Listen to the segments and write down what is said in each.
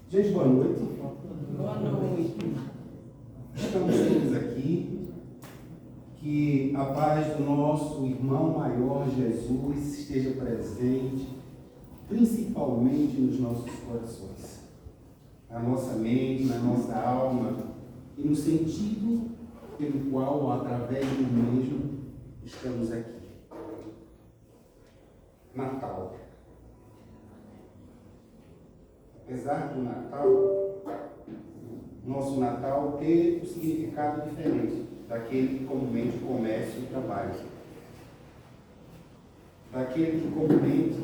Gente, boa noite. Boa noite. Estamos todos aqui. Que a paz do nosso irmão maior Jesus esteja presente, principalmente nos nossos corações, na nossa mente, na nossa alma e no sentido pelo qual, através do mesmo, estamos aqui. Natal. Apesar do Natal, nosso Natal ter um significado diferente daquele que comumente começa o trabalho, daquele que comumente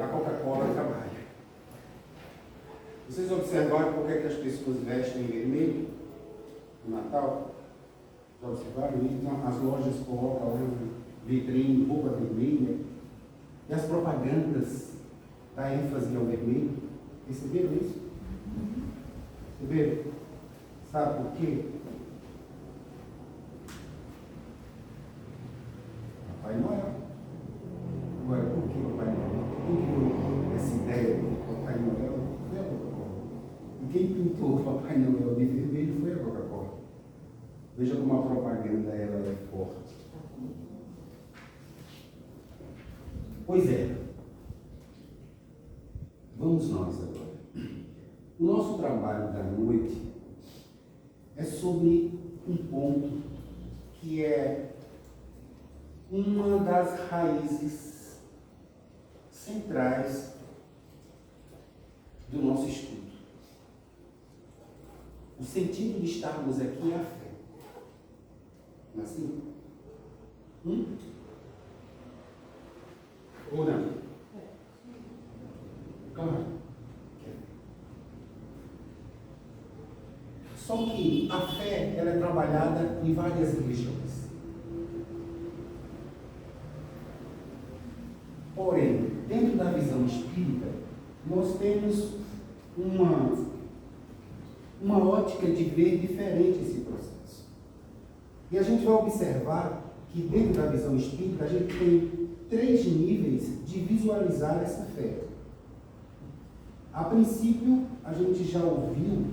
a Coca-Cola trabalha. Vocês observaram por que as pessoas vestem em vermelho no Natal? Já observaram isso? Então, as lojas colocam lá vitrine, roupa vermelha, e as propagandas dão ênfase ao vermelho. Perceberam isso? Perceberam? Sabe por quê? Papai Noel. Agora, por que Papai Noel? Quem criou essa ideia de Papai Noel? Foi a Coca-Cola. E quem pintou o Papai Noel de vermelho foi a Coca-Cola. Veja como a propaganda ela é forte. Pois é. Vamos nós agora. O nosso trabalho da noite é sobre um ponto que é uma das raízes centrais do nosso estudo. O sentido de estarmos aqui é a fé. Não é assim? Ou não? Claro. Só que a fé ela é trabalhada em várias religiões. Porém, dentro da visão espírita, nós temos uma ótica de ver diferente esse processo. E a gente vai observar que dentro da visão espírita, a gente tem 3 níveis de visualizar essa fé. A princípio, a gente já ouviu,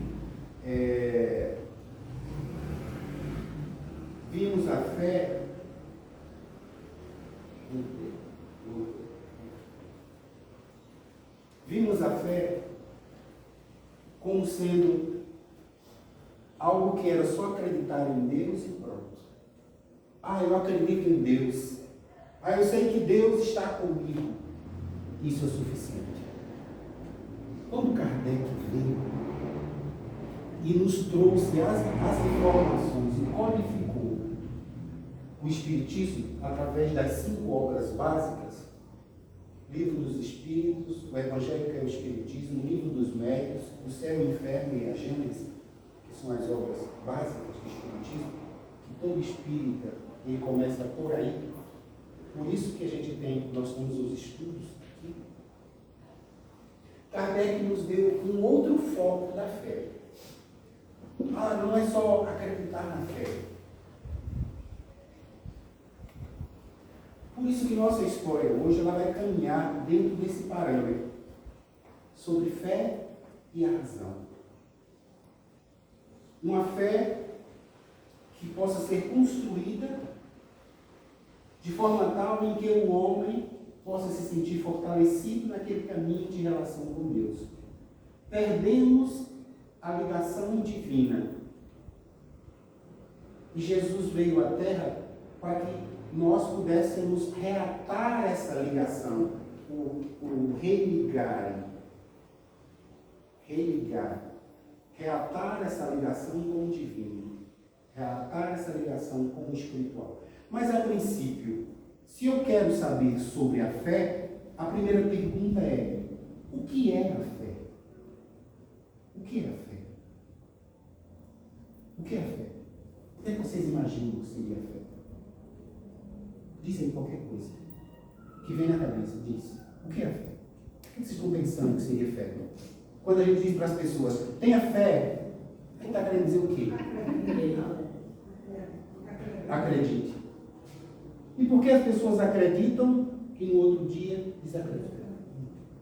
vimos a fé como sendo algo que era só acreditar em Deus e pronto. Eu acredito em Deus. Eu sei que Deus está comigo. Isso é suficiente. Quando Kardec veio e nos trouxe as informações e codificou o Espiritismo através das 5 obras básicas, Livro dos Espíritos, o Evangelho que é o Espiritismo, o Livro dos Médiuns, o Céu, o Inferno e a Gênese, que são as obras básicas do Espiritismo, que todo espírita ele começa por aí. Por isso que nós temos os estudos aqui. Kardec nos deu um outro foco da fé. Não é só acreditar na fé. Por isso que nossa história hoje ela vai caminhar dentro desse parâmetro sobre fé e a razão. Uma fé que possa ser construída de forma tal em que o homem possa se sentir fortalecido naquele caminho de relação com Deus. Perdemos a ligação divina. E Jesus veio à Terra para que nós pudéssemos reatar essa ligação, o religar, reatar essa ligação com o divino, reatar essa ligação com o espiritual. Mas, a princípio, se eu quero saber sobre a fé, a primeira pergunta é: o que é a fé? O que é a fé? O que é a fé? O que é que vocês imaginam que seria a fé? Dizem qualquer coisa que vem na cabeça. Diz: o que é a fé? O que vocês estão pensando que seria fé? Quando a gente diz para as pessoas: tenha fé, a gente está querendo dizer o quê? Acredite. E por que as pessoas acreditam que no outro dia desacreditam?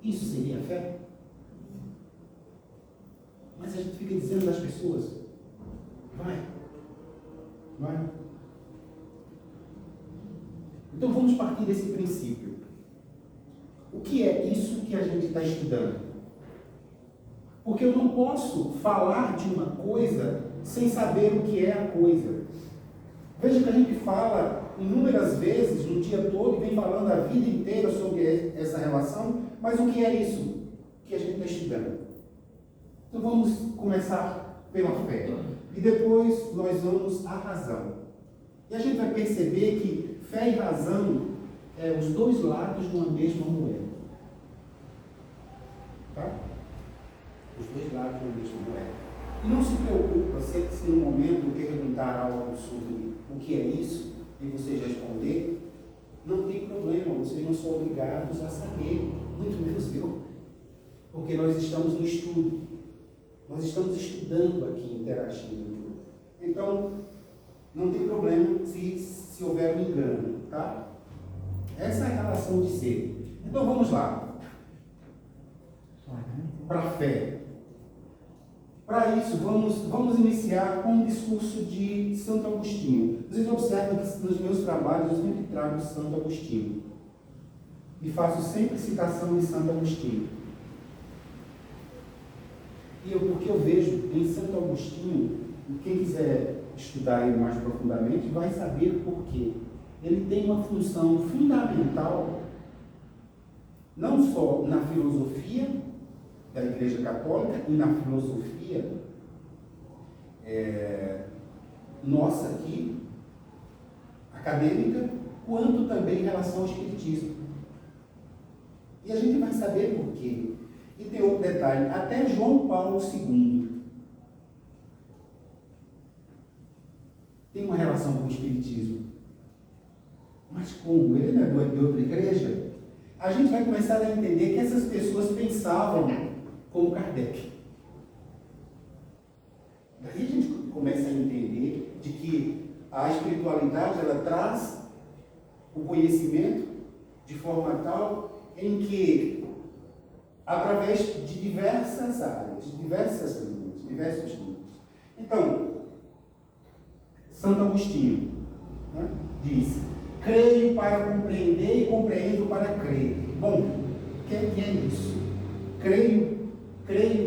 Isso seria fé? Mas a gente fica dizendo das pessoas, vai. Então vamos partir desse princípio. O que é isso que a gente está estudando? Porque eu não posso falar de uma coisa sem saber o que é a coisa. Veja que a gente fala inúmeras vezes no dia todo e vem falando a vida inteira sobre essa relação, mas o que é isso que a gente está estudando? Então vamos começar pela fé e depois nós vamos à razão. E a gente vai perceber que fé e razão é os dois lados de uma mesma moeda. Tá? Os dois lados de uma mesma moeda. E não se preocupa se no momento eu perguntar algo sobre o que é isso e vocês responder, não tem problema, vocês não são obrigados a saber, muito menos eu. Porque nós estamos no estudo. Nós estamos estudando aqui, interagindo. Então, não tem problema se houver um engano, tá? Essa é a relação de ser. Então, vamos lá. Para a fé. Para isso, vamos iniciar com um discurso de Santo Agostinho. Vocês observam que nos meus trabalhos eu sempre trago Santo Agostinho. E faço sempre citação de Santo Agostinho. Porque eu vejo em Santo Agostinho, quem quiser estudar ele mais profundamente, vai saber por quê. Ele tem uma função fundamental, não só na filosofia da Igreja Católica e na filosofia nossa aqui, acadêmica, quanto também em relação ao Espiritismo. E a gente vai saber por quê. E tem outro detalhe, até João Paulo II tem uma relação com o Espiritismo. Mas como? Ele não é de outra igreja? A gente vai começar a entender que essas pessoas pensavam como Kardec. Daí a gente começa a entender de que a espiritualidade, ela traz o conhecimento de forma tal em que, através de diversas áreas, de diversas línguas, diversos livros. Então, Santo Agostinho, né, diz: creio para compreender e compreendo para crer. Bom, o que é isso? Creio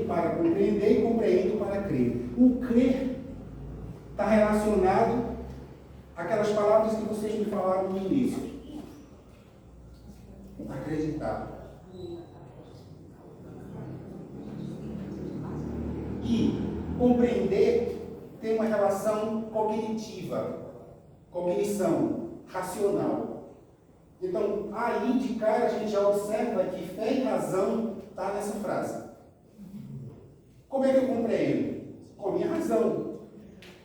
para compreender e compreendo para crer. O crer está relacionado àquelas palavras que vocês me falaram no início. Acreditar. E compreender tem uma relação cognitiva, cognição, racional. Então, aí de cara a gente já observa que fé e razão está nessa frase. Como é que eu compreendo? Com a minha razão,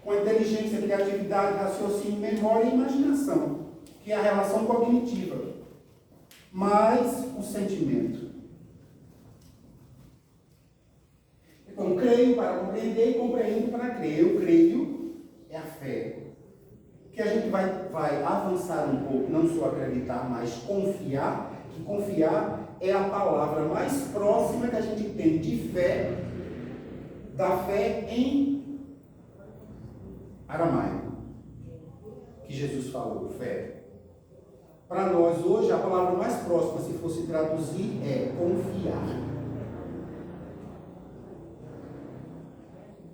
com a inteligência, criatividade, raciocínio, memória e imaginação, que é a relação cognitiva, mais o sentimento. Então, creio para compreender e compreendo para crer. Eu creio é a fé. Que a gente vai avançar um pouco, não só acreditar, mas confiar. Que confiar é a palavra mais próxima que a gente tem de fé, da fé em aramaico, que Jesus falou, fé. Para nós hoje, a palavra mais próxima, se fosse traduzir, é confiar.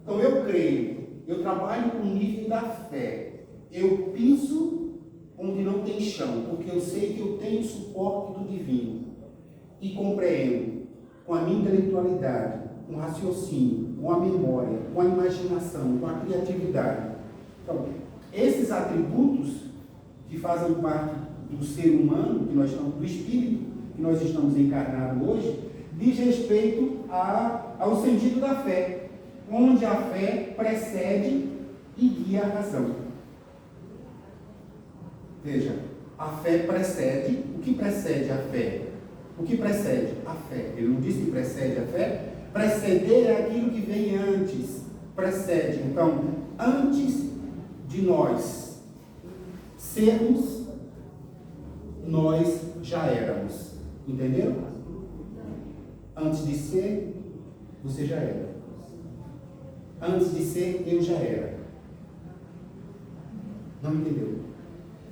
Então eu creio, eu trabalho com o nível da fé, eu piso onde não tem chão, porque eu sei que eu tenho suporte do divino e compreendo com a minha intelectualidade, com o raciocínio, com a memória, com a imaginação, com a criatividade. Então, esses atributos que fazem parte do ser humano, que nós estamos, do espírito que nós estamos encarnados hoje, diz respeito ao sentido da fé, onde a fé precede e guia a razão. Veja, a fé precede. O que precede a fé? O que precede a fé? Ele não disse que precede a fé? Preceder é aquilo que vem antes. Precede. Então, antes de nós sermos, nós já éramos. Entenderam? Antes de ser, você já era. Antes de ser, eu já era. Não entendeu?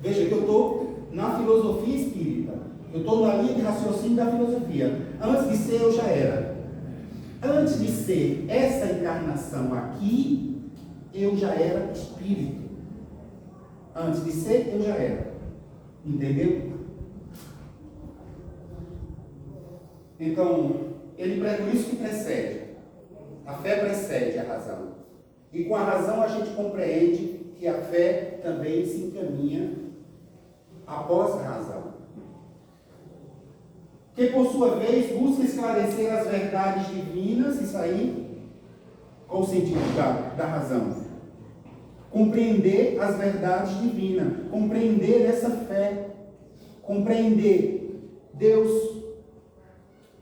Veja que eu estou na filosofia espírita. Eu estou na linha de raciocínio da filosofia. Antes de ser, eu já era. Antes de ser essa encarnação aqui, eu já era espírito. Antes de ser, eu já era. Entendeu? Então, por isso que precede. A fé precede a razão. E com a razão a gente compreende que a fé também se encaminha após a razão. Que, por sua vez, busca esclarecer as verdades divinas, isso aí, qual o sentido da razão? Compreender as verdades divinas, compreender essa fé, compreender Deus.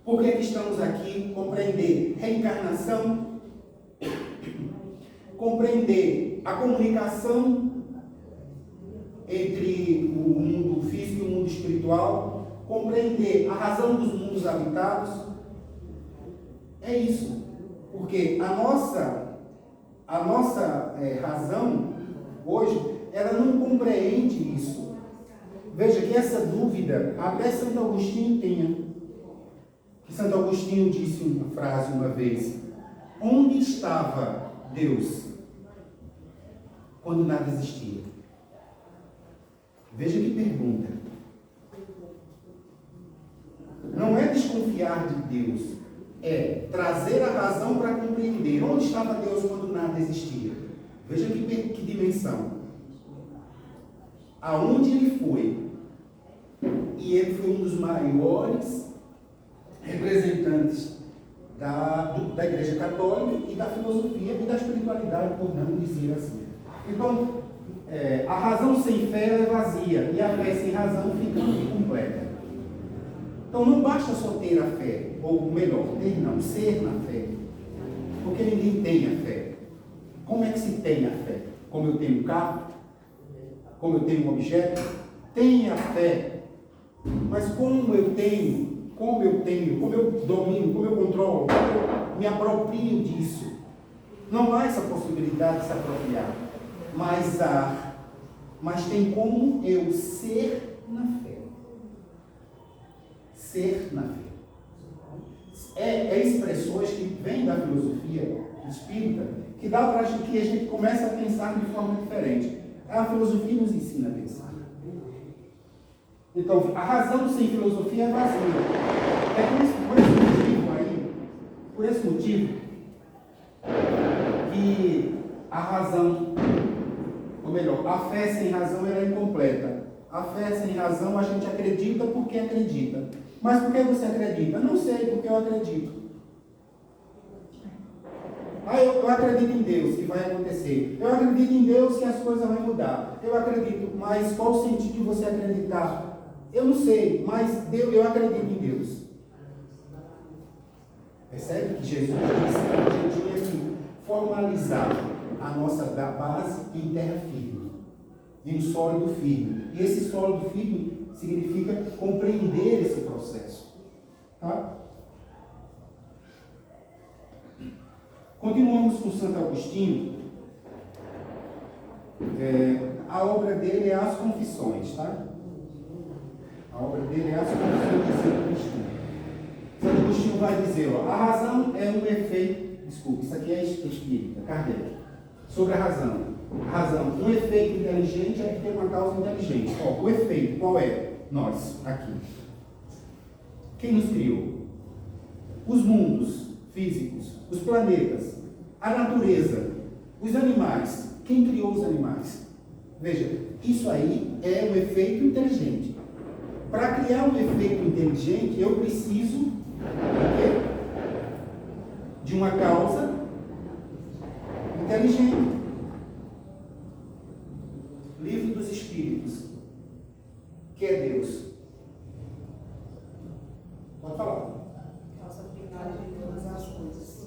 Por que estamos aqui? Compreender reencarnação, compreender a comunicação entre o mundo físico e o mundo espiritual, compreender a razão dos mundos habitados. É isso. Porque a nossa razão, hoje, ela não compreende isso. Veja que essa dúvida, até Santo Agostinho tinha. Que Santo Agostinho disse uma frase uma vez: onde estava Deus quando nada existia? Veja que pergunta. Não é desconfiar de Deus, é trazer a razão para compreender onde estava Deus quando nada existia. Veja que dimensão. Aonde ele foi? E ele foi um dos maiores representantes da Igreja Católica e da filosofia e da espiritualidade, por não dizer assim. Então, a razão sem fé é vazia e a fé sem razão fica incompleta. Então, não basta só ter a fé, ou melhor, ter não, ser na fé, porque ninguém tem a fé. Como é que se tem a fé? Como eu tenho um carro? Como eu tenho um objeto? Tem a fé, mas como eu domino, como eu controlo, como eu me aproprio disso. Não há essa possibilidade de se apropriar, mas tem como eu ser na fé. Ser na fé. É expressões que vêm da filosofia espírita, que dá para que a gente comece a pensar de forma diferente. A filosofia nos ensina a pensar. Então, a razão sem filosofia é vazia. É por esse motivo que a razão, ou melhor, a fé sem razão ela é incompleta. A fé sem razão a gente acredita porque acredita. Mas por que você acredita? Não sei, porque eu acredito. Eu acredito em Deus que vai acontecer. Eu acredito em Deus que as coisas vão mudar. Eu acredito, mas qual o sentido de você acreditar? Eu não sei, mas eu acredito em Deus. Percebe que Jesus disse que a gente tinha que formalizar a nossa base em terra firme, em um sólido firme. E esse sólido firme significa compreender esse processo. Tá? Continuamos com Santo Agostinho. A obra dele é As Confissões, tá? A obra dele é As Confissões de Santo Agostinho. Santo Agostinho vai dizer, a razão é um efeito, desculpe, isso aqui é espírita, Kardec, sobre a razão. A razão, um efeito inteligente é que tem uma causa inteligente. O efeito, qual é? Nós, aqui. Quem nos criou? Os mundos físicos, os planetas, a natureza, os animais. Quem criou os animais? Veja, isso aí é um efeito inteligente. Para criar um efeito inteligente, eu preciso de uma causa inteligente. Livro dos Espíritos, que é Deus. Pode falar. Causa primária de todas as coisas.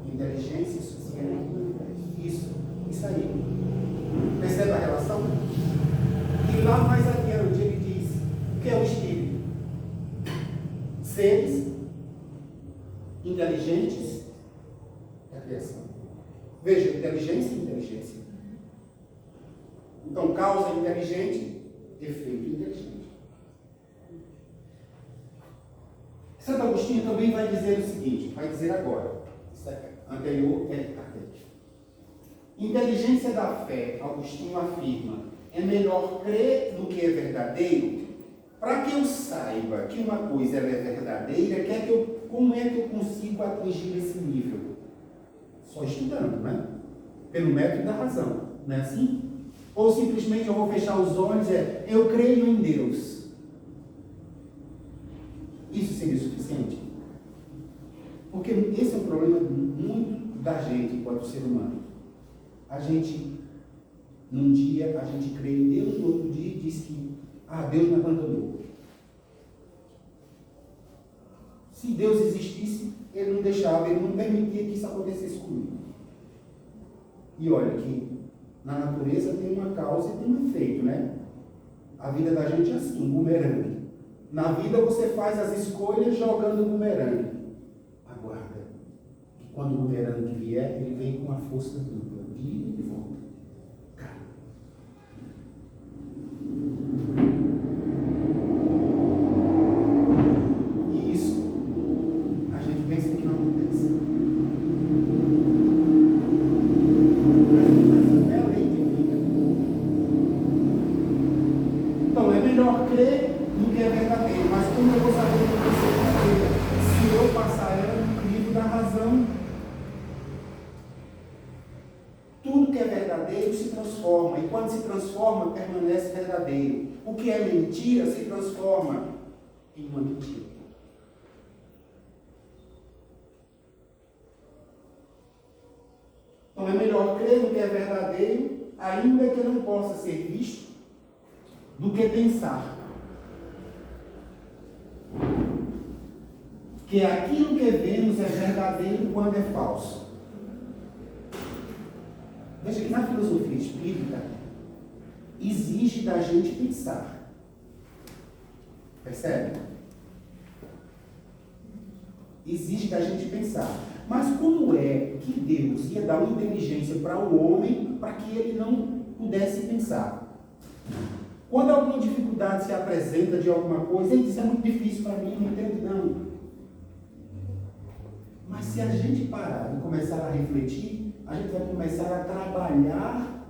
Inteligência suficiente. Isso aí. Percebe a relação? E lá mais adiante ele diz: o que é o Espírito? Seres inteligentes da criação. Veja, inteligência e inteligência. Então, causa inteligente, efeito inteligente. Santo Agostinho também vai dizer o seguinte, vai dizer agora, anterior é até. Inteligência da fé, Agostinho afirma, é melhor crer no que é verdadeiro. Para que eu saiba que uma coisa é verdadeira, como é que eu consigo atingir esse nível? Só estudando, né? Pelo método da razão, não é assim? Ou simplesmente eu vou fechar os olhos e eu creio em Deus. Isso seria suficiente? Porque esse é um problema muito da gente enquanto ser humano. A gente, num dia, a gente crê em Deus, no outro dia diz que Deus me abandonou. Se Deus existisse, Ele não deixava, Ele não permitia que isso acontecesse comigo. E olha que na natureza tem uma causa e tem um efeito, né? A vida da gente é assim, um bumerangue. Na vida você faz as escolhas jogando o bumerangue. Aguarda. E quando o bumerangue vier, ele vem com uma força dupla, de ida e de volta. Cara. E isso, a gente pensa que não acontece. Então, é melhor crer no que é verdadeiro, mas como eu vou saber o que é verdadeiro? Se eu passar ela no crivo da razão. Tudo que é verdadeiro se transforma, e quando se transforma, permanece verdadeiro. O que é mentira se transforma em uma mentira. Então é melhor crer no que é verdadeiro, ainda que não possa ser visto, do que pensar que aquilo que vemos é verdadeiro quando é falso. Veja que na filosofia espírita exige da gente pensar. Percebe? Exige da gente pensar. Mas como é que Deus ia dar uma inteligência para o homem para que ele não pudesse pensar? Quando alguma dificuldade se apresenta de alguma coisa, ele diz, é muito difícil para mim, não entendo não. Mas se a gente parar e começar a refletir, a gente vai começar a trabalhar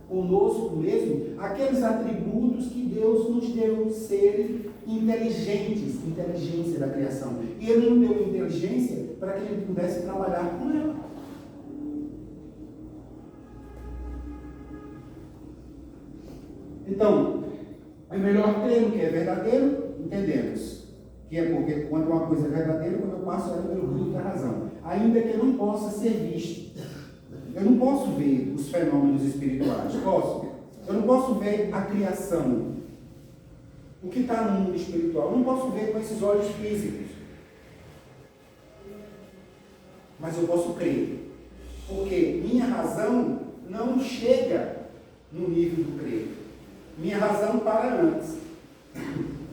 conosco mesmo aqueles atributos que Deus nos deu, serem inteligentes, inteligência da criação. E Ele nos deu inteligência para que a gente pudesse trabalhar com ela. Então, é melhor crer no que é verdadeiro, entendemos. Que é porque quando uma coisa é verdadeira, quando eu passo ela pelo crivo da razão. Ainda que eu não possa ser visto. Eu não posso ver os fenômenos espirituais. Posso? Eu não posso ver a criação. O que está no mundo espiritual. Eu não posso ver com esses olhos físicos. Mas eu posso crer. Porque minha razão não chega no nível do crer. Minha razão para antes.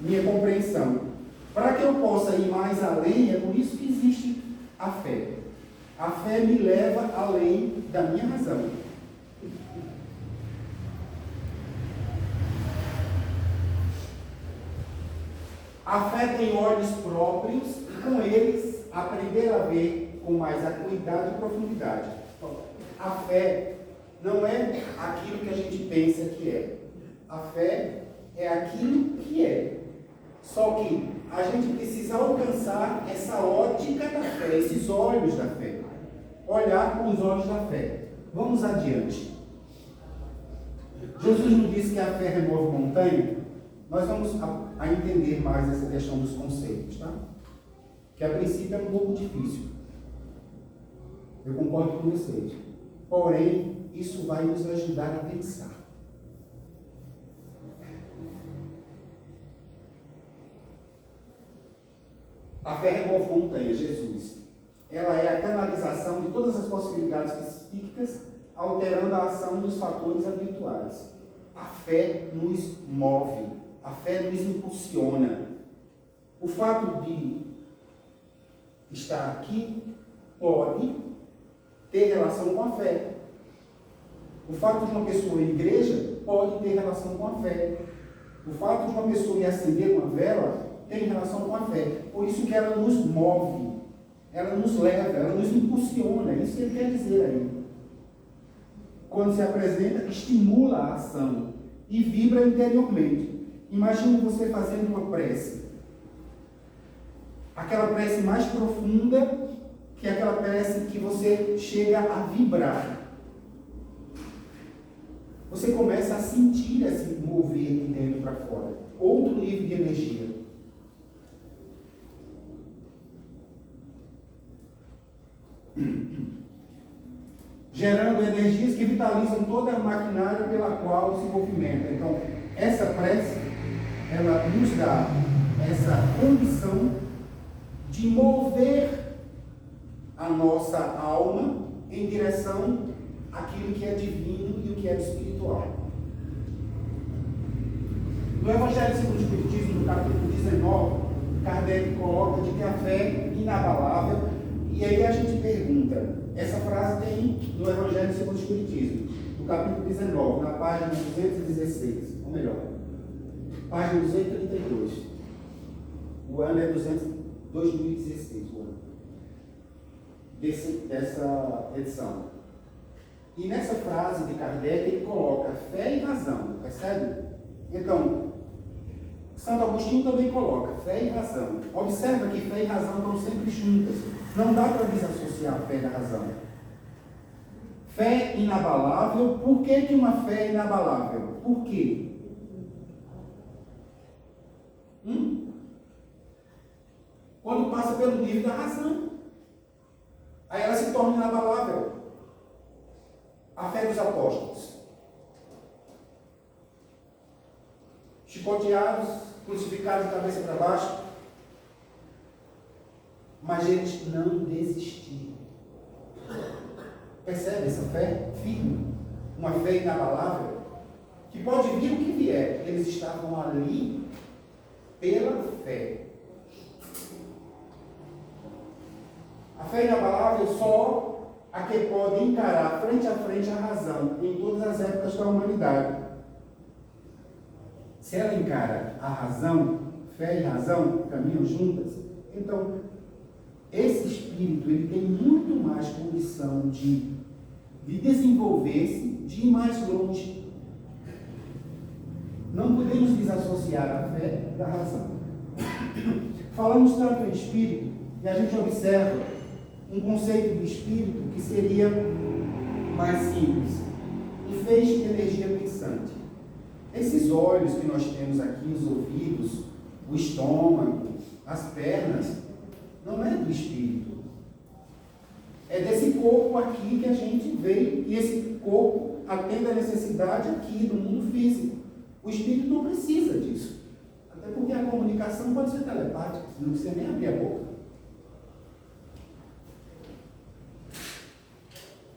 Minha compreensão. Para que eu possa ir mais além, é por isso que existe a fé. A fé me leva além da minha razão. A fé tem olhos próprios e com eles aprender a ver com mais acuidade e profundidade. A fé não é aquilo que a gente pensa que é. A fé é aquilo que é. Só que a gente precisa alcançar essa ótica da fé, esses olhos da fé. Olhar com os olhos da fé. Vamos adiante. Jesus nos disse que a fé remove montanha. Nós vamos a entender mais essa questão dos conceitos, tá? Que a princípio é um pouco difícil. Eu concordo com vocês. Porém, isso vai nos ajudar a pensar. A fé remove montanha, Jesus. Ela é a canalização de todas as possibilidades psíquicas, alterando a ação dos fatores habituais. A fé nos move, a fé nos impulsiona. O fato de estar aqui pode ter relação com a fé. O fato de uma pessoa ir à igreja pode ter relação com a fé. O fato de uma pessoa ir acender uma vela tem relação com a fé. Por isso que ela nos move, ela nos leva, ela nos impulsiona. É isso que ele quer dizer aí. Quando se apresenta, estimula a ação e vibra interiormente. Imagine você fazendo uma prece. Aquela prece mais profunda, que é aquela prece que você chega a vibrar. Você começa a sentir esse mover de dentro para fora. Outro nível de energia. Gerando energias que vitalizam toda a maquinária pela qual se movimenta. Então, essa prece, ela nos dá essa condição de mover a nossa alma em direção àquilo que é divino e o que é espiritual. No Evangelho segundo o Espiritismo, no capítulo 19, Kardec coloca de que a fé é inabalável. E aí a gente pergunta, essa frase tem no Evangelho segundo o Espiritismo, no capítulo 19, na página 216, ou melhor, página 232. O ano é 2016, o ano dessa edição. E nessa frase de Kardec ele coloca fé e razão, percebe? Então, Santo Agostinho também coloca fé e razão. Observa que fé e razão estão sempre juntas. Não dá para desassociar a fé da razão. Fé inabalável. Por que uma fé é inabalável? Por quê? Quando passa pelo nível da razão, aí ela se torna inabalável. A fé dos apóstolos. Chicoteados, crucificados de cabeça para baixo, mas eles não desistiram. Percebe essa fé firme? Uma fé inabalável, que pode vir o que vier. Eles estavam ali pela fé. A fé inabalável só a que pode encarar frente a frente a razão em todas as épocas da humanidade. Se ela encara a razão, fé e razão caminham juntas, então esse espírito ele tem muito mais condição de desenvolver-se, de ir mais longe. Não podemos desassociar a fé da razão. Falamos tanto em espírito e a gente observa um conceito do espírito que seria mais simples. Um feixe de energia pensante. Esses olhos que nós temos aqui, os ouvidos, o estômago, as pernas, não é do espírito. É desse corpo aqui que a gente vê, e esse corpo atende a necessidade aqui do mundo físico. O espírito não precisa disso. Até porque a comunicação pode ser telepática, não precisa nem abrir a boca.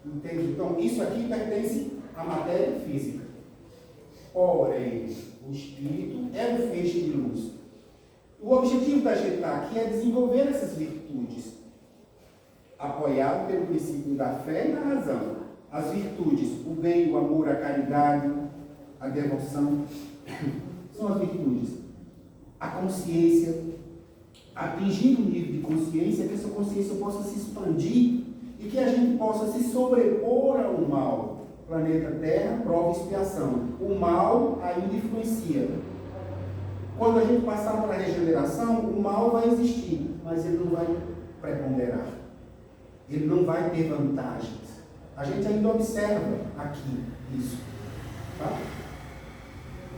Entende? Então, isso aqui pertence à matéria física. Porém, o espírito é um feixe de luz. O objetivo da gente estar aqui é desenvolver essas virtudes, apoiado pelo princípio da fé e da razão. As virtudes, o bem, o amor, a caridade, a devoção, são as virtudes. A consciência, atingir um nível de consciência, que essa consciência possa se expandir e que a gente possa se sobrepor ao mal. Planeta Terra, prova e expiação. O mal ainda influencia. Quando a gente passar para a regeneração, o mal vai existir, mas ele não vai preponderar. Ele não vai ter vantagens. A gente ainda observa aqui isso. Tá?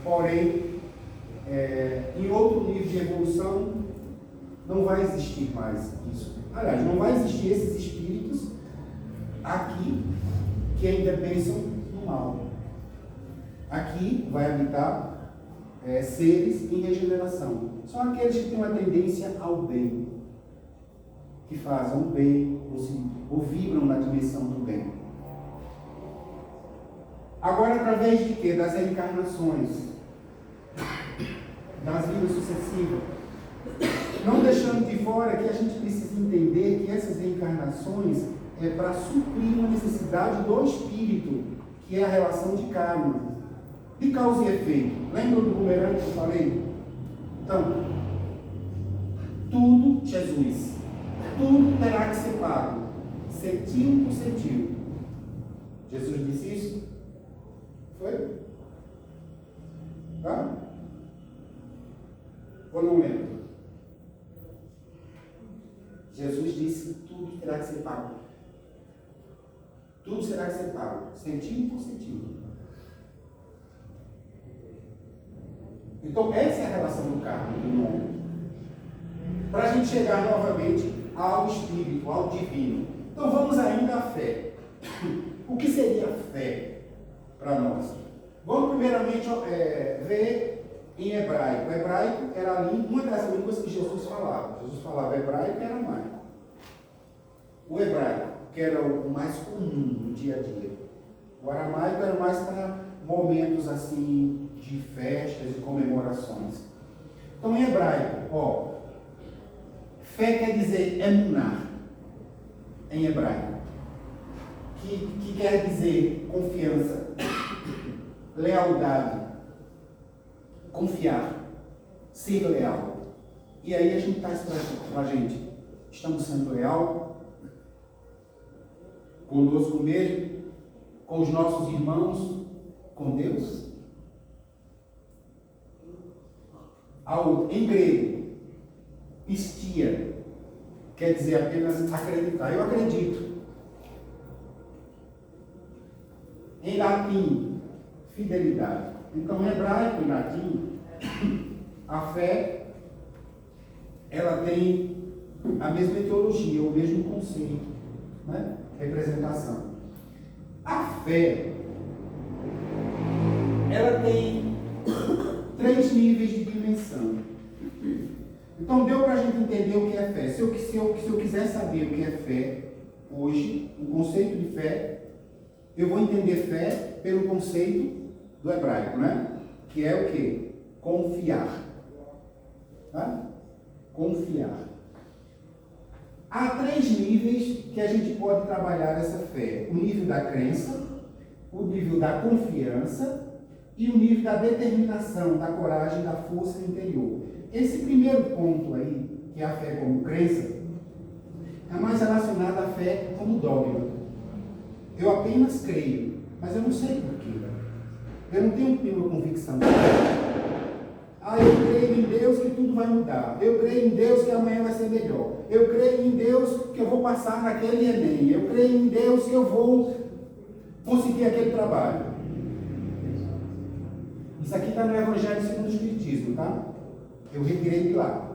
Porém, em outro nível de evolução, não vai existir mais isso. Aliás, não vai existir esses espíritos aqui que ainda pensam no mal. Aqui vai habitar seres em regeneração. São aqueles que têm uma tendência ao bem, que fazem o bem, ou vibram na dimensão do bem. Agora, através de quê? Das reencarnações, das vidas sucessivas. Não deixando de fora que a gente precisa entender que essas reencarnações, é para suprir uma necessidade do espírito, que é a relação de karma, de causa e efeito. Lembra do bumerangue que eu falei? Então, tudo, Jesus, tudo terá que ser pago, centimo por centimo. Jesus disse isso? Foi? Tá? Ou não lembra? Jesus disse que tudo terá que ser pago. Tudo terá que ser pago, centimo por centimo. Então, essa é a relação do karma, do nome. Para a gente chegar novamente ao Espírito, ao Divino. Então, vamos ainda à fé. O que seria a fé para nós? Vamos primeiramente ver em hebraico. O hebraico era uma das línguas que Jesus falava. Jesus falava hebraico e aramaico. O hebraico, que era o mais comum no dia a dia. O aramaico era mais para momentos assim de festas e comemorações. Então, em hebraico, fé quer dizer emuná, em hebraico, que quer dizer confiança, lealdade, confiar, ser leal. E aí a gente traz para a gente, estamos sendo leal conosco mesmo, com os nossos irmãos, com Deus? Em grego, pistia, quer dizer apenas acreditar. Eu acredito. Em latim, fidelidade. Então, em hebraico e latim, a fé, ela tem a mesma etiologia, o mesmo conceito, né? Representação. A fé, ela tem 3 níveis de dimensão. Então, deu para a gente entender o que é fé. Se eu quiser saber o que é fé, hoje, o conceito de fé, eu vou entender fé pelo conceito do hebraico, né? Que é o quê? Confiar. Tá? Confiar. Há 3 níveis que a gente pode trabalhar essa fé. O nível da crença, o nível da confiança e o nível da determinação, da coragem, da força interior. Esse primeiro ponto aí, que é a fé como crença, é mais relacionado à fé como dogma. Eu apenas creio, mas eu não sei porquê. Eu não tenho nenhuma convicção. Eu creio em Deus que tudo vai mudar. Eu creio em Deus que amanhã vai ser melhor. Eu creio em Deus que eu vou passar naquele Enem. Eu creio em Deus que eu vou conseguir aquele trabalho. Isso aqui está no Evangelho segundo o Espiritismo, tá? Eu retirei de lá.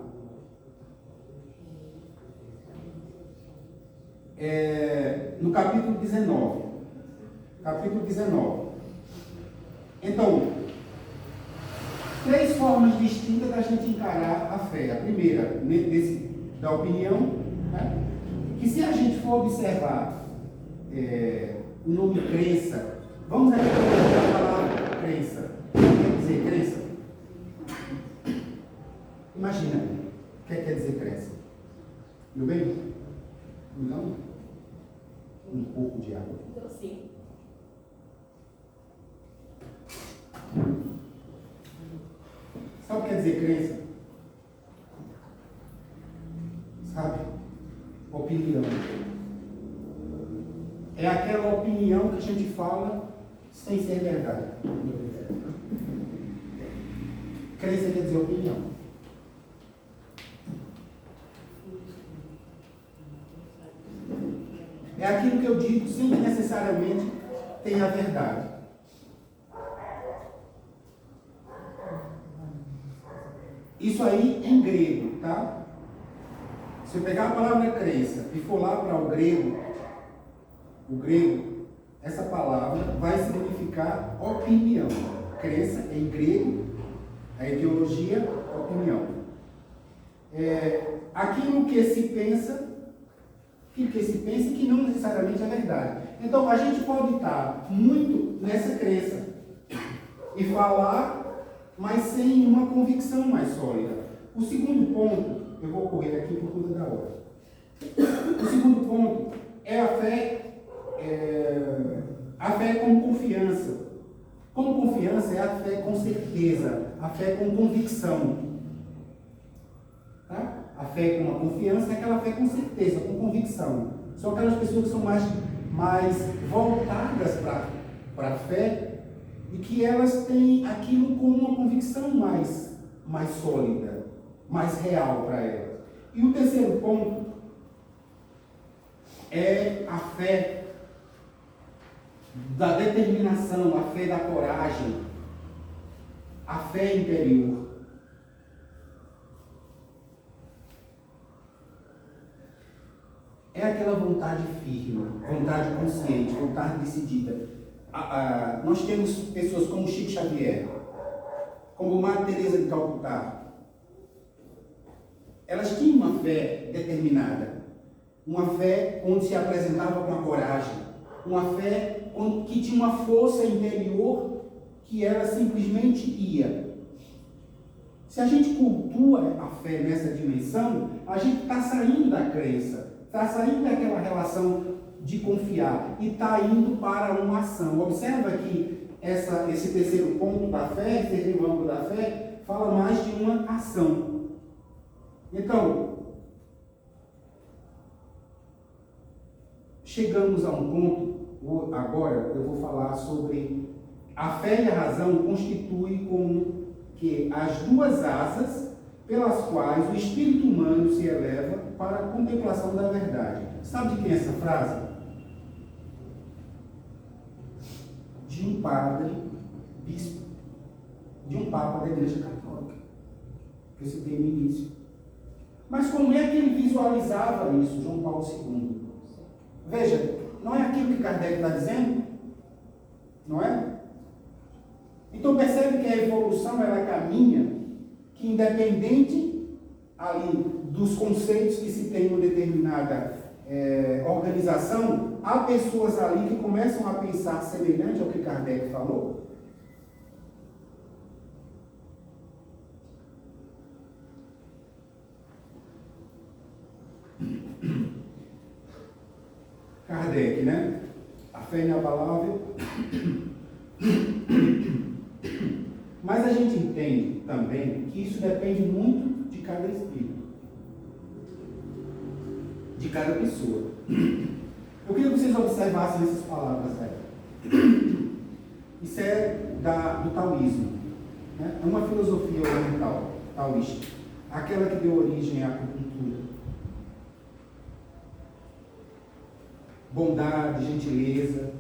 No capítulo 19. Capítulo 19. Então, 3 formas distintas da gente encarar a fé. A primeira, da opinião, né? Que se a gente for observar o nome crença, vamos aqui para a palavra crença. O que quer dizer crença? Imagina, o que quer dizer crença? Meu bem? Não? Um pouco de água. Então, sim. Sabe o que quer dizer crença? Sabe? Opinião. É aquela opinião que a gente fala sem ser verdade. Crença quer dizer opinião. É aquilo que eu digo sem que necessariamente tenha a verdade. Isso aí em grego, tá? Se eu pegar a palavra crença e for lá para o grego, essa palavra vai significar opinião. Crença em grego, a ideologia, opinião. Aquilo que se pensa e que não necessariamente é verdade. Então, a gente pode estar muito nessa crença e falar, mas sem uma convicção mais sólida. O segundo ponto, eu vou correr aqui por conta da hora. O segundo ponto é a fé com confiança. Com confiança é a fé com certeza, a fé com convicção. Tá? A fé com uma confiança é aquela fé com certeza, com convicção. São aquelas pessoas que são mais voltadas para a fé e que elas têm aquilo com uma convicção mais sólida, mais real para elas. E o terceiro ponto é a fé da determinação, a fé da coragem, a fé interior. É aquela vontade firme, vontade consciente, vontade decidida. Nós temos pessoas como Chico Xavier, como Madre Teresa de Calcutá. Elas tinham uma fé determinada, uma fé onde se apresentava com a coragem, uma fé que tinha uma força interior que ela simplesmente ia. Se a gente cultua a fé nessa dimensão, a gente está saindo da crença, está saindo daquela relação de confiar e está indo para uma ação. Observa que esse terceiro ponto da fé, esse terceiro ângulo da fé, fala mais de uma ação. Então, chegamos a um ponto, agora eu vou falar sobre a fé e a razão constituem como que as duas asas pelas quais o espírito humano se eleva para a contemplação da verdade. Sabe de quem é essa frase? De um padre, bispo, de um papa da Igreja Católica, que eu citei no início. Mas como é que ele visualizava isso, João Paulo II? Veja, não é aquilo que Kardec está dizendo? Não é? Então percebe que a evolução ela caminha, que independente ali dos conceitos que se tem em uma determinada organização, há pessoas ali que começam a pensar semelhante ao que Kardec falou. Kardec, né? A fé inabalável. Mas a gente entende também que isso depende muito de cada espírito, de cada pessoa. Eu queria que vocês observassem essas palavras aí. Isso é do taoísmo, né? É uma filosofia oriental, taoísta, aquela que deu origem à acupuntura. Bondade, gentileza.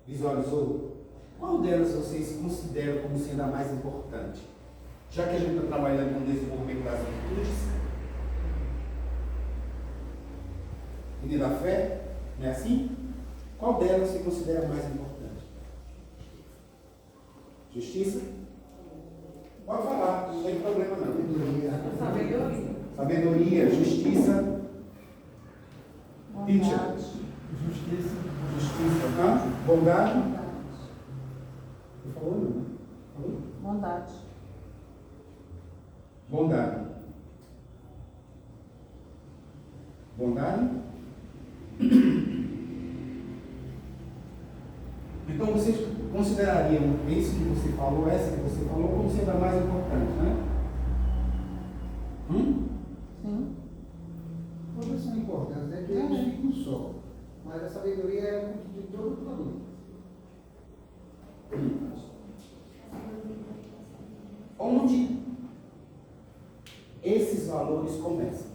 Visualizou? Qual delas vocês consideram como sendo a mais importante? Já que a gente está trabalhando com o desenvolvimento das virtudes, e da fé, não é assim? Qual delas você considera mais importante? Justiça? Pode falar, não tem problema não. Sabedoria. Sabedoria, justiça. Bondade. Justiça, tá? Bondade. Você falou não? Falou? Bondade. Bondade. Bondade? Então vocês considerariam isso que você falou, essa que você falou, como sendo a mais importante, né? Sim. Todas são importantes, né? Porque eles ficam só. Mas a sabedoria é a de todo o valor. Onde esses valores começam?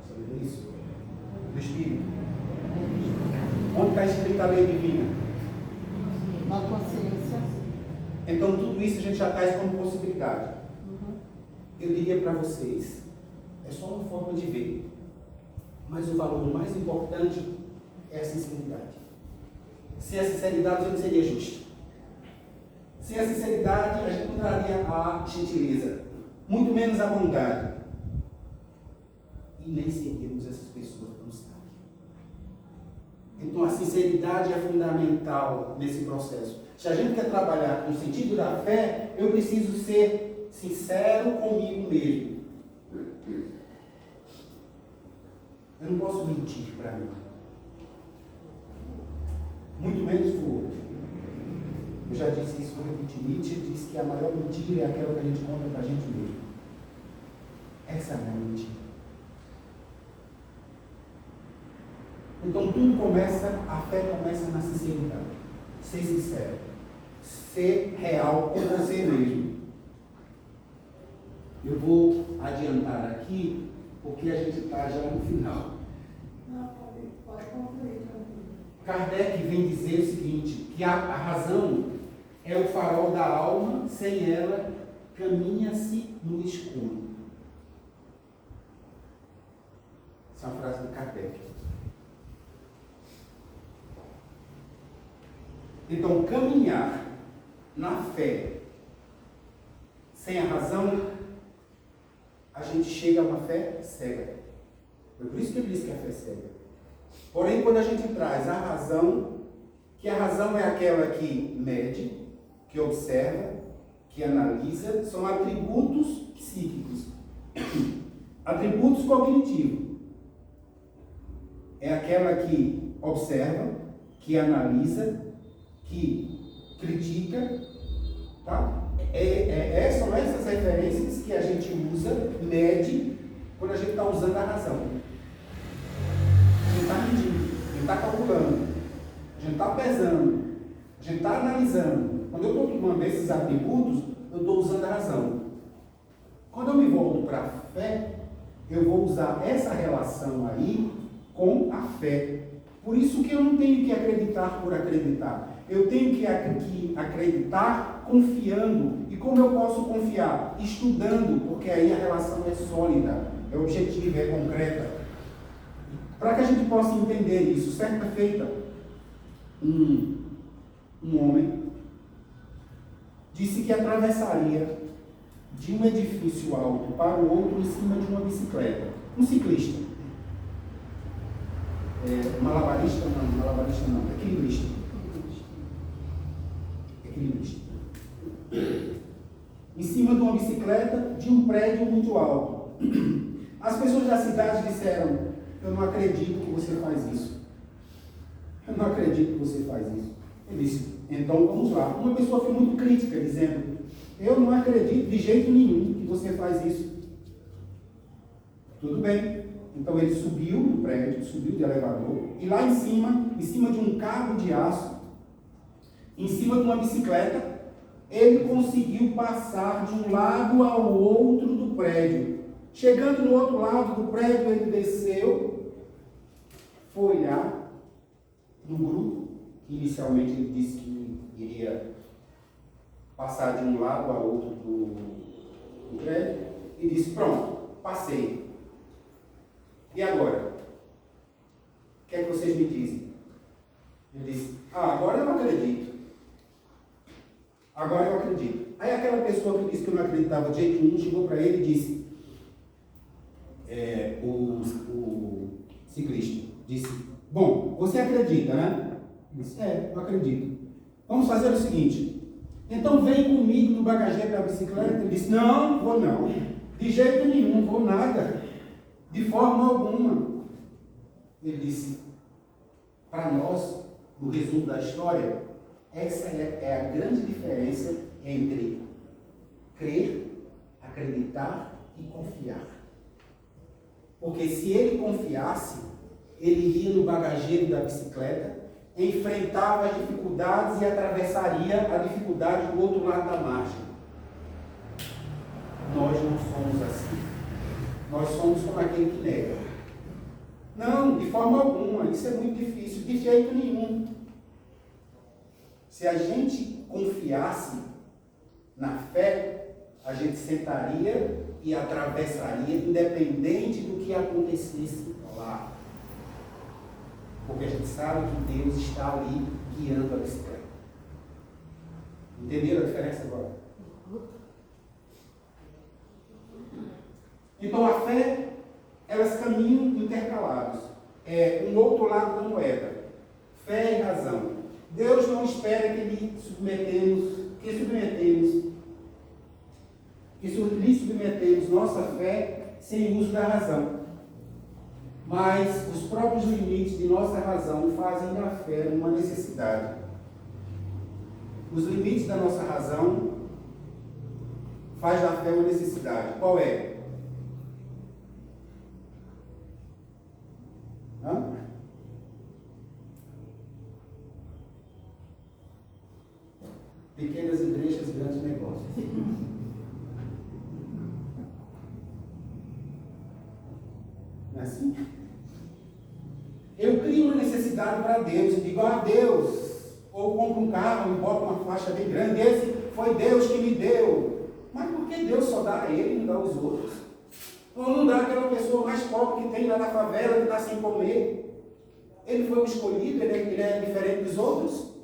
Sabe isso? Do Espírito. Onde está escrita a lei divina? Na consciência. Então tudo isso a gente já traz como possibilidade. Eu diria para vocês, é só uma forma de ver. Mas o valor mais importante é a sinceridade. Sem a sinceridade, você não seria justo. Sem a sinceridade, a gente não traria a gentileza, muito menos a bondade. E nem seríamos essas pessoas que nos estão aqui. Então, a sinceridade é fundamental nesse processo. Se a gente quer trabalhar com o sentido da fé, eu preciso ser sincero comigo mesmo. Eu não posso mentir para mim. Muito menos para o outro. Eu já disse isso, vou repetir. Nietzsche disse que a maior mentira é aquela que a gente conta para a gente mesmo. Essa é a maior mentira. Então tudo começa, a fé começa na sinceridade. Ser sincero. Ser real com você mesmo. Eu vou adiantar aqui, porque a gente está já no final. Não, pode concluir. Kardec vem dizer o seguinte, que a razão é o farol da alma, sem ela caminha-se no escuro. Essa é uma frase de Kardec. Então, caminhar na fé sem a razão, a gente chega a uma fé cega. É por isso que ele diz que a fé é cega. Porém, quando a gente traz a razão, que a razão é aquela que mede, que observa, que analisa, são atributos psíquicos, atributos cognitivos. É aquela que observa, que analisa, que critica, tá? São essas referências que a gente usa, mede, quando a gente está usando a razão. A gente está medindo, a gente está calculando, a gente está pesando, a gente está analisando. Quando eu estou tomando esses atributos, eu estou usando a razão. Quando eu me volto para a fé, eu vou usar essa relação aí com a fé. Por isso que eu não tenho que acreditar por acreditar. Eu tenho que acreditar confiando. E como eu posso confiar? Estudando, porque aí a relação é sólida, é objetiva, é concreta. Para que a gente possa entender isso, certa feita, um homem disse que atravessaria de um edifício alto para o outro em cima de uma bicicleta. Um ciclista. Malabarista não, equilibrista. Em cima de uma bicicleta de um prédio muito alto. As pessoas da cidade disseram: eu não acredito que você faz isso. Eu não acredito que você faz isso. Ele disse: então vamos lá. Uma pessoa foi muito crítica, dizendo: eu não acredito de jeito nenhum que você faz isso. Tudo bem. Então ele subiu no prédio, subiu de elevador, e lá em cima de um cabo de aço, em cima de uma bicicleta, ele conseguiu passar de um lado ao outro do prédio. Chegando no outro lado do prédio, ele desceu, foi olhar no grupo, que inicialmente ele disse que iria passar de um lado ao outro do prédio, e disse: pronto, passei. E agora? O que é que vocês me dizem? Ele disse: agora eu não acredito. Agora eu acredito. Aí aquela pessoa que disse que não acreditava de jeito nenhum chegou para ele e disse, o ciclista disse: bom, você acredita, né? Ele disse: eu acredito. Vamos fazer o seguinte, então vem comigo no bagageiro da bicicleta. Ele disse: não, vou não. De jeito nenhum, vou nada. De forma alguma. Ele disse: para nós, no resumo da história, essa é a grande diferença entre crer, acreditar e confiar. Porque se ele confiasse, ele iria no bagageiro da bicicleta, enfrentava as dificuldades e atravessaria a dificuldade do outro lado da margem. Nós não somos assim. Nós somos como aquele que nega. Não, de forma alguma, isso é muito difícil, de jeito nenhum. Se a gente confiasse na fé, a gente sentaria e atravessaria, independente do que acontecesse lá. Porque a gente sabe que Deus está ali guiando a bicicleta. Entenderam a diferença agora? Então a fé, elas caminham intercalados. É um outro lado da moeda. Fé e razão. Deus não espera que lhe submetemos nossa fé sem uso da razão. Mas os próprios limites de nossa razão fazem da fé uma necessidade. Os limites da nossa razão faz da fé uma necessidade. Qual é? Pequenas igrejas, grandes negócios. Não é assim? Eu crio uma necessidade para Deus e digo, Deus, ou compro um carro e boto uma faixa bem grande, esse foi Deus que me deu. Mas por que Deus só dá a ele e não dá aos outros? Ou não dá aquela pessoa mais pobre que tem lá na favela, que está sem comer? Ele foi o escolhido, ele é diferente dos outros?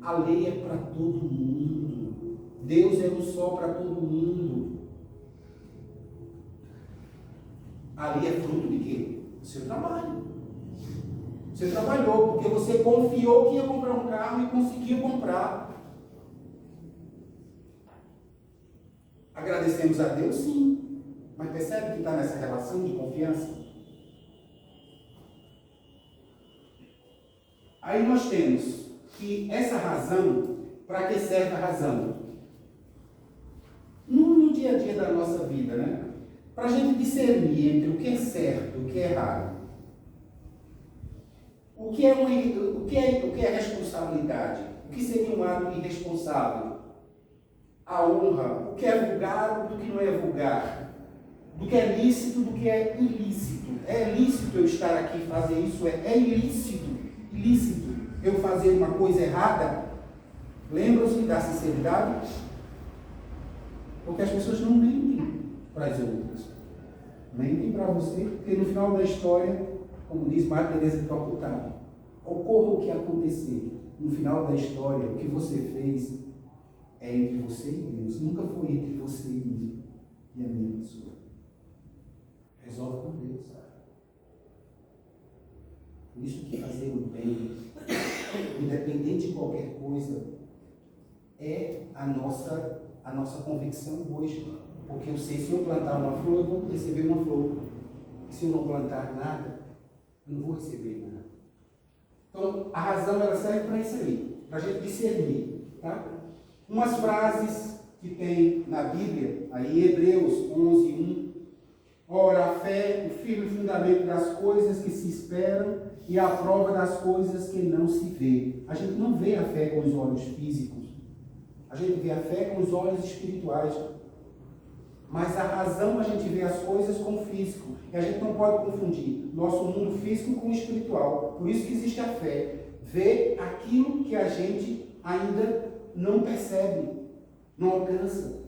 A lei é para todo mundo. Deus é um só para todo mundo. A lei é fruto de quê? Do seu trabalho. Você trabalhou porque você confiou que ia comprar um carro e conseguiu comprar. Agradecemos a Deus, sim. Mas percebe que está nessa relação de confiança? Aí nós temos que essa razão, para que serve a razão? No dia a dia da nossa vida, né? Para a gente discernir entre o que é certo e o que é errado. O que é responsabilidade? O que seria um ato irresponsável? A honra, o que é vulgar do que não é vulgar? Do que é lícito do que é ilícito? É lícito eu estar aqui e fazer isso? É ilícito eu fazer uma coisa errada? Lembram-se da sinceridade? Porque as pessoas não mentem para as outras. Mentem para você, porque no final da história, como diz Maria Teresa de Calcutá, ocorra o que acontecer, no final da história, o que você fez é entre você e Deus. Nunca foi entre você e mim e a minha pessoa. Resolve com Deus. Por isso que fazer o bem, independente de qualquer coisa, é a nossa convicção hoje. Porque eu sei, se eu plantar uma flor, eu vou receber uma flor. Se eu não plantar nada, eu não vou receber nada. Então, a razão ela serve para isso aí, para a gente discernir. Tá? Umas frases que tem na Bíblia, aí Hebreus 11:1. Ora, a fé, o firme fundamento das coisas que se esperam e a prova das coisas que não se vê. A gente não vê a fé com os olhos físicos. A gente vê a fé com os olhos espirituais. Mas a razão a gente vê as coisas com o físico. E a gente não pode confundir nosso mundo físico com o espiritual. Por isso que existe a fé. Ver aquilo que a gente ainda não percebe, não alcança.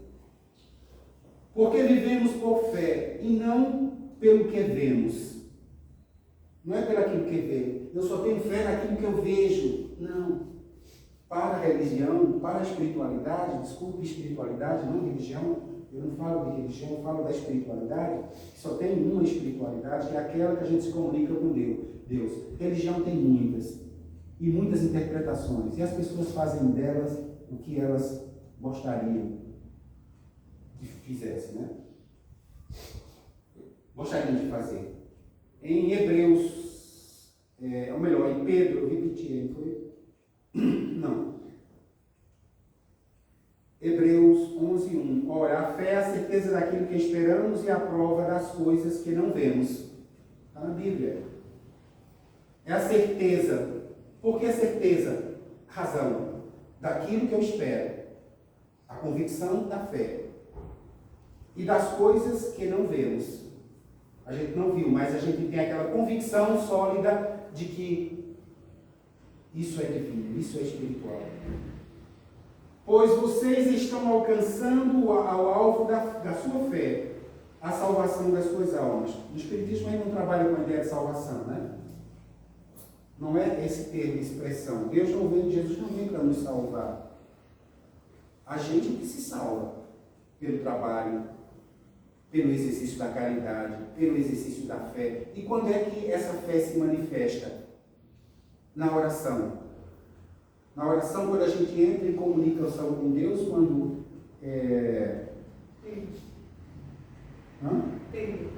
Porque vivemos por fé e não pelo que vemos. Não é pelo aquilo que vê. Eu só tenho fé naquilo que eu vejo. Não. Para a religião, para a espiritualidade, desculpe, espiritualidade, não religião. Eu não falo de religião, eu falo da espiritualidade. Só tem uma espiritualidade, que é aquela que a gente se comunica com Deus. Religião tem muitas. E muitas interpretações. E as pessoas fazem delas o que elas gostariam que fizessem, né? Gostariam de fazer. Em Hebreus, ou melhor, em Pedro, eu repeti, foi? Não. Hebreus 11:1. Ora, a fé é a certeza daquilo que esperamos e a prova das coisas que não vemos. Está na Bíblia. É a certeza. Por que a certeza? Razão. Daquilo que eu espero. A convicção da fé. E das coisas que não vemos. A gente não viu, mas a gente tem aquela convicção sólida de que isso é divino, isso é espiritual. Pois vocês estão alcançando ao alvo da sua fé, a salvação das suas almas. No Espiritismo a gente não trabalha com a ideia de salvação, né? Não é esse termo de expressão. Deus não vem, Jesus não vem para nos salvar. A gente que se salva pelo trabalho, pelo exercício da caridade, pelo exercício da fé. E quando é que essa fé se manifesta? na oração. Na oração, quando a gente entra em comunicação com Deus, quando Tem. Hã? Tem.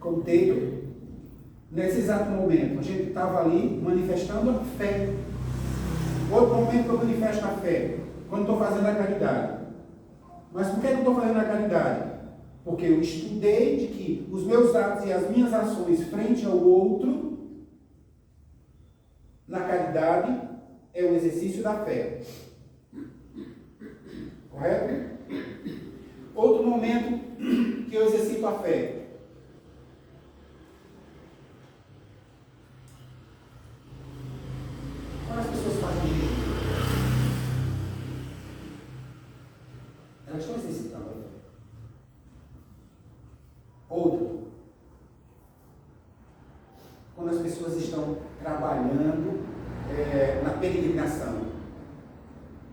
Conteúdo. Nesse exato momento, a gente estava ali manifestando a fé. Outro momento que eu manifesto a fé, quando estou fazendo a caridade. Mas por que eu estou fazendo a caridade? Porque eu estudei de que os meus atos e as minhas ações frente ao outro, na caridade, é o exercício da fé. Correto? Outro momento que eu exercito a fé. Quando as pessoas fazem isso, elas estão exercitando a fé. Outro, quando as pessoas estão trabalhando na peregrinação.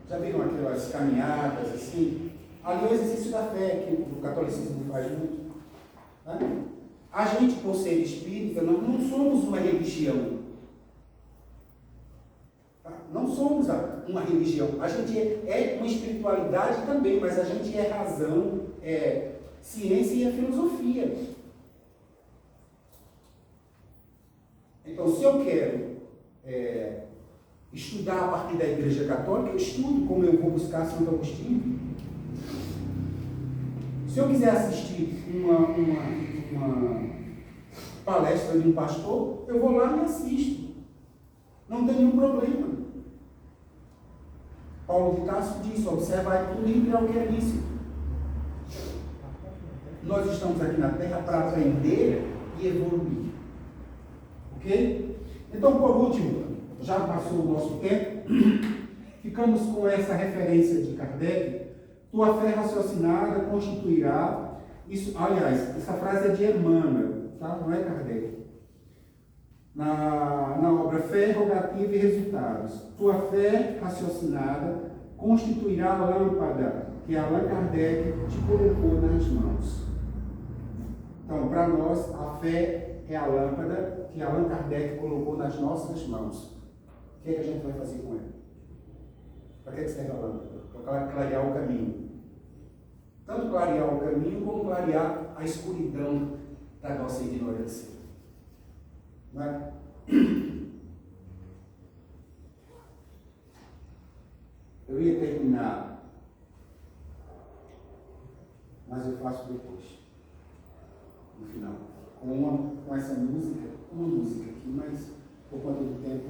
Já viram aquelas caminhadas assim? Ali é o exercício da fé que o catolicismo faz muito. Né? A gente, por ser espírita, nós não somos uma religião. Tá? Não somos uma religião. A gente é uma espiritualidade também, mas a gente é razão, é ciência e é filosofia. Então, se eu quero estudar a partir da Igreja Católica, eu estudo como eu vou buscar Santo Agostinho. Se eu quiser assistir uma palestra de um pastor, eu vou lá e assisto. Não tem nenhum problema. Paulo de Tarso diz: observai tudo livre ao que é lícito. Nós estamos aqui na Terra para aprender e evoluir. Ok? Então, por último, já passou o nosso tempo, ficamos com essa referência de Kardec. Tua fé raciocinada constituirá, isso, aliás, essa frase é de Emmanuel, tá? Não é Kardec. Na obra Fé, Rogativa e Resultados. Tua fé raciocinada constituirá a lâmpada que Allan Kardec te colocou nas mãos. Então, para nós, a fé é a lâmpada que Allan Kardec colocou nas nossas mãos. O que é que a gente vai fazer com ela? Para que serve a lâmpada? Para clarear o caminho. Tanto clarear o caminho, como clarear a escuridão da nossa ignorância. Não é? Eu ia terminar, mas eu faço depois, no final, com essa música, uma música aqui, mas por conta do tempo